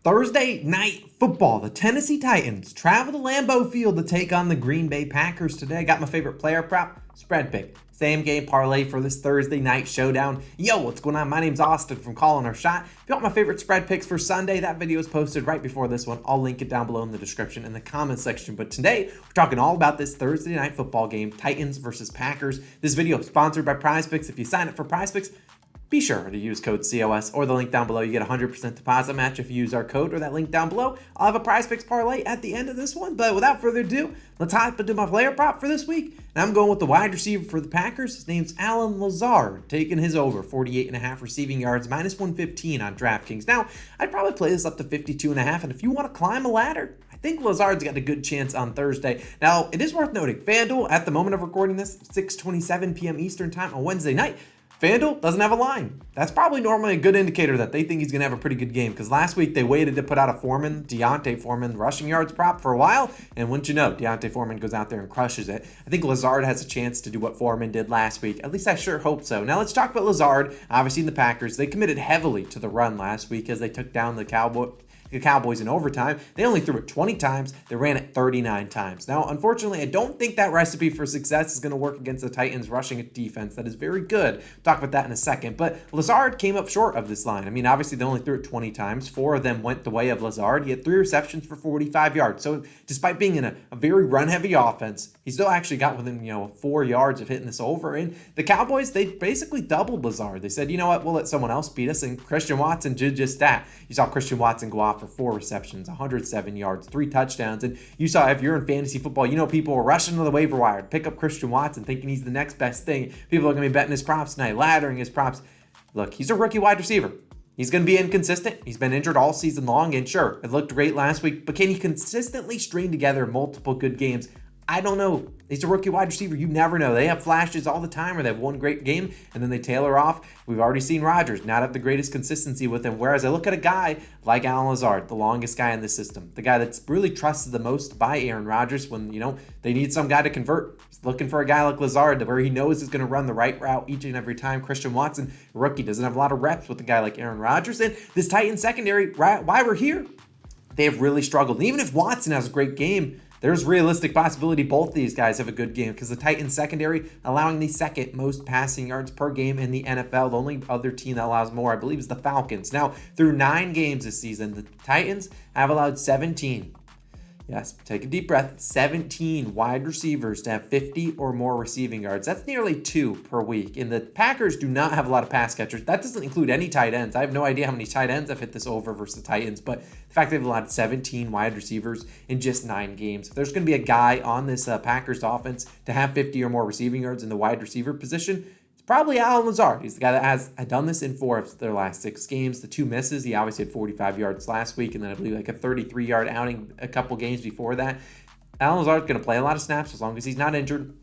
Thursday night football. The Tennessee Titans travel to Lambeau Field to take on the Green Bay Packers today. Got my favorite player prop, spread pick. Same game parlay for this Thursday night showdown. Yo, what's going on? My name's Austin from Calling Our Shot. If you want my favorite spread picks for Sunday, that video is posted right before this one. I'll link it down below in the description in the comments section. But today, we're talking all about this Thursday night football game, Titans versus Packers. This video is sponsored by PrizePicks. If you sign up for PrizePicks, be sure to use code COS or the link down below. You get a 100% deposit match if you use our code or that link down below. I'll have a PrizePicks parlay at the end of this one. But without further ado, let's hop into my player prop for this week. And I'm going with the wide receiver for the Packers. His name's Allen Lazard, taking his over 48.5 receiving yards, minus 115 on DraftKings. Now, I'd probably play this up to 52.5. And if you want to climb a ladder, I think Lazard's got a good chance on Thursday. Now, it is worth noting, FanDuel, at the moment of recording this, 6:27 p.m. Eastern time on Wednesday night, FanDuel doesn't have a line. That's probably normally a good indicator that they think he's going to have a pretty good game, because last week they waited to put out a Deontay Foreman rushing yards prop for a while, and wouldn't you know, Deontay Foreman goes out there and crushes it. I think Lazard has a chance to do what Foreman did last week. At least I sure hope so. Now let's talk about Lazard. Obviously in the Packers, they committed heavily to the run last week as they took down the Cowboys in overtime. They only threw it 20 times. They ran it 39 times. Now, unfortunately, I don't think that recipe for success is going to work against the Titans rushing defense. That is very good. We'll talk about that in a second. But Lazard came up short of this line. I mean, obviously, they only threw it 20 times. 4 of them went the way of Lazard. He had 3 receptions for 45 yards. So despite being in a very run-heavy offense, he still actually got within, 4 yards of hitting this over. And the Cowboys, they basically doubled Lazard. They said, you know what, we'll let someone else beat us. And Christian Watson did just that. You saw Christian Watson go off for 4 receptions, 107 yards, 3 touchdowns. And you saw, if you're in fantasy football, people are rushing to the waiver wire to pick up Christian Watson, thinking he's the next best thing. People are going to be betting his props tonight, laddering his props. Look, he's a rookie wide receiver. He's going to be inconsistent. He's been injured all season long. And sure, it looked great last week, but can he consistently string together multiple good games? I don't know. He's a rookie wide receiver. You never know. They have flashes all the time where they have one great game and then they tailor off. We've already seen Rodgers not have the greatest consistency with him. Whereas I look at a guy like Allen Lazard, the longest guy in the system, the guy that's really trusted the most by Aaron Rodgers when, they need some guy to convert. He's looking for a guy like Lazard where he knows is going to run the right route each and every time. Christian Watson, rookie, doesn't have a lot of reps with a guy like Aaron Rodgers. And this Titans secondary, why we're here, they have really struggled. And even if Watson has a great game, there's realistic possibility both these guys have a good game, because the Titans secondary allowing the second most passing yards per game in the NFL. The only other team that allows more, I believe, is the Falcons. Now, through 9 games this season, the Titans have allowed 17. Yes, take a deep breath. 17 wide receivers to have 50 or more receiving yards. That's nearly 2 per week. And the Packers do not have a lot of pass catchers. That doesn't include any tight ends. I have no idea how many tight ends have hit this over versus the Titans, but the fact they've allowed 17 wide receivers in just 9 games. If there's going to be a guy on this Packers offense to have 50 or more receiving yards in the wide receiver position, probably Allen Lazard. He's the guy that has done this in 4 of their last 6 games. The 2 misses, he obviously had 45 yards last week, and then I believe like a 33-yard outing a couple games before that. Allen Lazard's going to play a lot of snaps as long as he's not injured.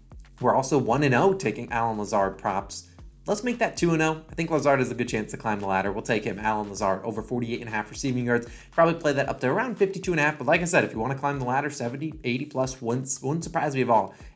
We're also 1-0 taking Allen Lazard props. Let's make that 2-0. I think Lazard has a good chance to climb the ladder. We'll take him, Allen Lazard, over 48.5 receiving yards. Probably play that up to around 52.5. But like I said, if you want to climb the ladder, 70, 80 plus, wouldn't surprise me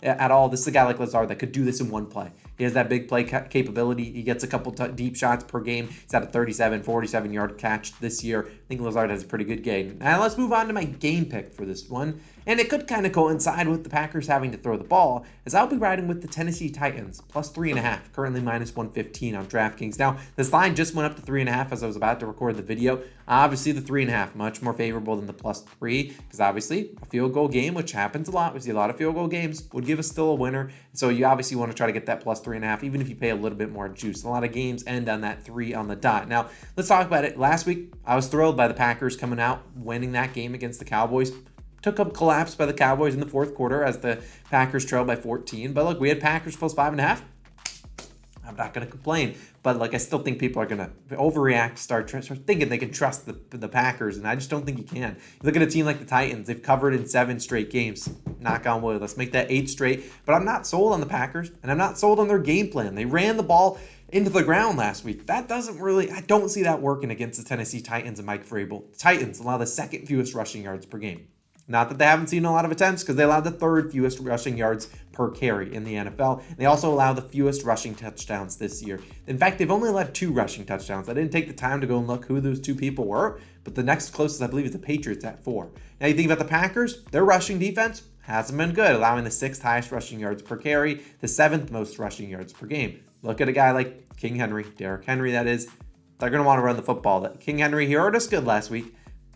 at all. This is a guy like Lazard that could do this in one play. He has that big play capability. He gets a couple deep shots per game. He's had a 37, 47-yard catch this year. I think Lazard has a pretty good game. Now let's move on to my game pick for this one. And it could kind of coincide with the Packers having to throw the ball, as I'll be riding with the Tennessee Titans, plus 3.5, currently minus 115 on DraftKings. Now, this line just went up to 3.5 as I was about to record the video. Obviously, the 3.5, much more favorable than the plus 3, because obviously, a field goal game, which happens a lot, we see a lot of field goal games, would give us still a winner. So you obviously want to try to get that plus 3.5, even if you pay a little bit more juice. A lot of games end on that 3 on the dot. Now, let's talk about it. Last week, I was thrilled by the Packers coming out, winning that game against the Cowboys. Took a collapse by the Cowboys in the 4th quarter as the Packers trailed by 14. But look, we had Packers plus 5.5. I'm not going to complain. But I still think people are going to overreact, start thinking they can trust the Packers. And I just don't think you can. You look at a team like the Titans. They've covered in 7 straight games. Knock on wood. Let's make that 8 straight. But I'm not sold on the Packers. And I'm not sold on their game plan. They ran the ball into the ground last week. I don't see that working against the Tennessee Titans and Mike Vrabel. The Titans allow the 2nd fewest rushing yards per game. Not that they haven't seen a lot of attempts, because they allowed the 3rd fewest rushing yards per carry in the NFL. They also allow the fewest rushing touchdowns this year. In fact, they've only allowed 2 rushing touchdowns. I didn't take the time to go and look who those 2 people were, but the next closest I believe is the Patriots at 4. Now you think about the Packers, their rushing defense hasn't been good, allowing the 6th highest rushing yards per carry, the 7th most rushing yards per game. Look at a guy like King Henry, Derrick Henry that is. They're going to want to run the football. King Henry, he hurt us good last week.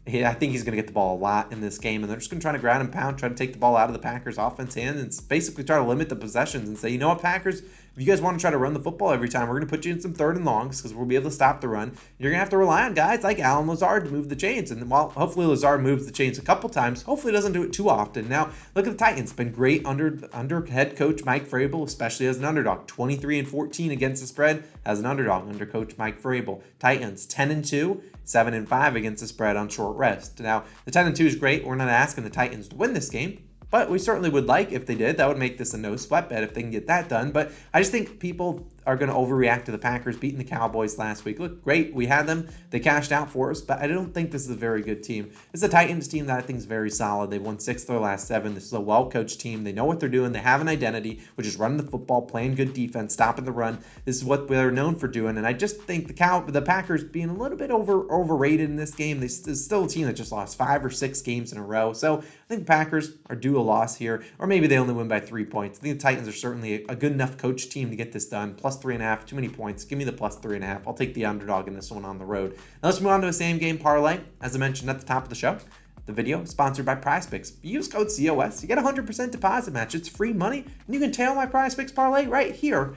I think he's going to get the ball a lot in this game, and they're just going to try to ground and pound, try to take the ball out of the Packers' offense hand, and basically try to limit the possessions and say, you know what, Packers, if you guys want to try to run the football every time, we're going to put you in some 3rd and longs because we'll be able to stop the run. You're going to have to rely on guys like Allen Lazard to move the chains, and while hopefully Lazard moves the chains a couple times, hopefully he doesn't do it too often. Now, look at the Titans. Been great under head coach Mike Vrabel, especially as an underdog. 23-14 against the spread as an underdog under coach Mike Vrabel. Titans 10-2. 7-5 against the spread on short rest. Now, the 10-2 is great. We're not asking the Titans to win this game, but we certainly would like if they did. That would make this a no sweat bet if they can get that done. But I just think people are going to overreact to the Packers beating the Cowboys last week. Look, great. We had them. They cashed out for us, but I don't think this is a very good team. It's a Titans team that I think is very solid. They've won 6 of their last 7. This is a well-coached team. They know what they're doing. They have an identity, which is running the football, playing good defense, stopping the run. This is what they're known for doing, and I just think the Packers being a little bit overrated in this game. This is still a team that just lost 5 or 6 games in a row, so I think the Packers are due a loss here, or maybe they only win by 3 points. I think the Titans are certainly a good enough coach team to get this done. Plus 3.5, too many points. Give me the plus 3.5. I'll take the underdog in this one on the road. Now let's move on to a same game parlay. As I mentioned at the top of the show, the video is sponsored by PrizePicks. Use code COS. You get a 100% deposit match. It's free money, and you can tail my PrizePicks parlay right here.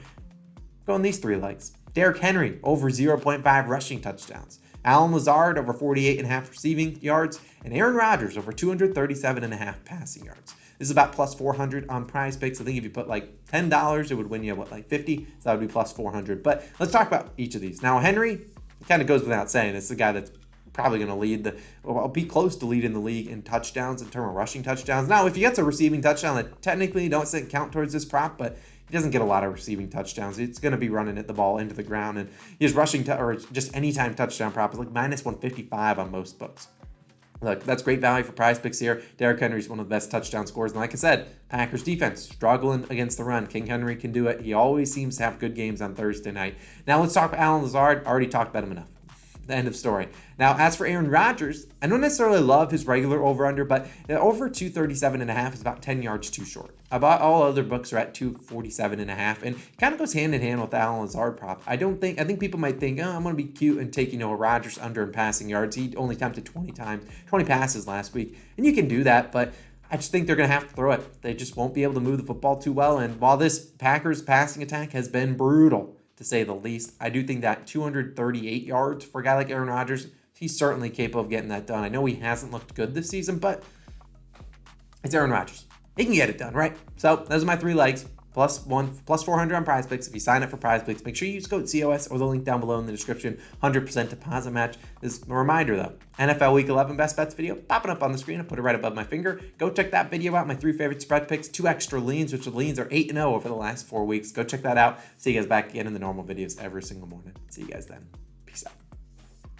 Go on these 3 legs. Derrick Henry over 0.5 rushing touchdowns. Allen Lazard over 48.5 receiving yards, and Aaron Rodgers over 237.5 passing yards. This is about plus 400 on PrizePicks. I think if you put like $10, it would win you, like 50? So that would be plus 400. But let's talk about each of these. Now, Henry, it kind of goes without saying. It's the guy that's probably going to be close to leading the league in touchdowns in terms of rushing touchdowns. Now, if he gets a receiving touchdown, that technically don't count towards this prop, but he doesn't get a lot of receiving touchdowns. It's going to be running the ball into the ground, and his rushing or just anytime touchdown prop is like minus 155 on most books. Look, that's great value for PrizePicks here. Derrick Henry's one of the best touchdown scorers. And like I said, Packers defense struggling against the run. King Henry can do it. He always seems to have good games on Thursday night. Now let's talk about Allen Lazard. Already talked about him enough. The end of story. Now, as for Aaron Rodgers, I don't necessarily love his regular over-under, but the over 237.5 is about 10 yards too short. About all other books are at 247.5, and it kind of goes hand in hand with the Allen Lazard prop. I think people might think, I'm going to be cute and take, a Rodgers under in passing yards. He only attempted 20 passes last week, and you can do that, but I just think they're going to have to throw it. They just won't be able to move the football too well, and while this Packers passing attack has been brutal, to say the least, I do think that 238 yards for a guy like Aaron Rodgers, he's certainly capable of getting that done. I know he hasn't looked good this season, but it's Aaron Rodgers. He can get it done, right? So those are my 3 legs. Plus 400 on PrizePicks. If you sign up for PrizePicks, make sure you use code COS or the link down below in the description. 100% deposit match. This is a reminder though. NFL Week 11 Best Bets video popping up on the screen. I put it right above my finger. Go check that video out. My 3 favorite spread picks, 2 extra leans, which the leans are 8-0 over the last 4 weeks. Go check that out. See you guys back again in the normal videos every single morning. See you guys then. Peace out.